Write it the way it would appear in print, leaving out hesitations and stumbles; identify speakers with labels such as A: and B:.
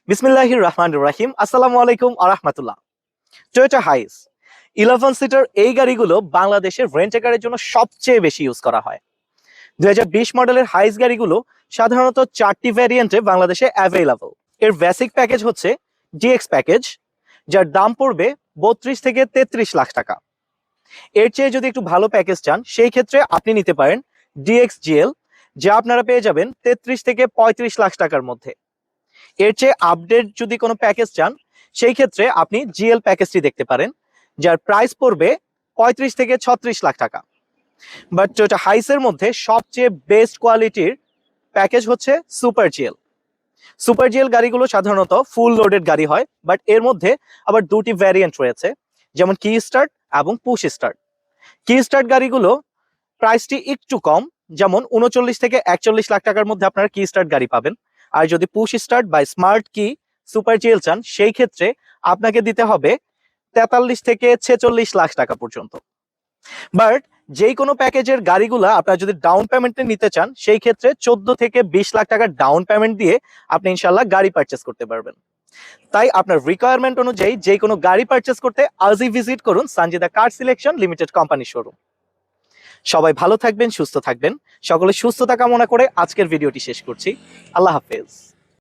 A: বিসমিল্লাহির রহমানির রহিম। আসসালামু আলাইকুম ওয়া রাহমাতুল্লাহ। টয়োটা হাইস 11 সিটার এই গাড়িগুলো বাংলাদেশের রেন্ট কারের জন্য সবচেয়ে বেশি ইউজ করা হয়। 2020 মডেলের হাইস গাড়িগুলো সাধারণত 4টি ভ্যারিয়েন্টে বাংলাদেশে অ্যাভেলেবল। এর বেসিক প্যাকেজ হচ্ছে ডিএক্স প্যাকেজ, যার দাম পড়বে 32 থেকে 33 লাখ টাকা। এর চেয়ে যদি একটু ভালো প্যাকেজ চান, সেই ক্ষেত্রে আপনি নিতে পারেন ডিএক্স জিএল, যা আপনারা পেয়ে যাবেন 33 থেকে 35 লাখ টাকার মধ্যে। এর চেয়ে আপডেট যদি কোনো প্যাকেজ চান, সেই ক্ষেত্রে আপনি জিএল প্যাকেজটি দেখতে পারেন, যার প্রাইস পড়বে 35 থেকে 36 লাখ টাকা। বাট টয়োটা হাইসের মধ্যে সবচেয়ে বেস্ট কোয়ালিটির প্যাকেজ হচ্ছে সুপার জিএল। সুপার জিএল গাড়িগুলো সাধারণত ফুল লোডেড গাড়ি হয়, বাট এর মধ্যে আবার দুটি ভ্যারিয়েন্ট রয়েছে, যেমন কি স্টার্ট এবং পুশ স্টার্ট। কি স্টার্ট গাড়িগুলো প্রাইসটি একটু কম, যেমন 39 থেকে 41 লাখ টাকার মধ্যে আপনারা কি স্টার্ট গাড়ি পাবেন। আর যদি পুশ স্টার্ট বা স্মার্ট কি সুপার জিএল চান, সেই ক্ষেত্রে আপনাকে দিতে হবে 43 থেকে 46 লাখ টাকা পর্যন্ত। বাট যেই কোনো প্যাকেজের গাড়িগুলা আপনারা যদি ডাউন পেমেন্টে নিতে চান, সেই ক্ষেত্রে 14 থেকে 20 লাখ টাকার ডাউন পেমেন্ট দিয়ে আপনি ইনশাল্লাহ গাড়ি পারচেস করতে পারবেন। তাই আপনার রিকোয়ারমেন্ট অনুযায়ী যে কোনো গাড়ি পারচেস করতে আজই ভিজিট করুন Sanjida car selection limited company showroom. সবাই ভালো থাকবেন, সুস্থ থাকবেন। সকলে সুস্থতা কামনা করে আজকের ভিডিওটি শেষ করছি। আল্লাহ হাফেজ।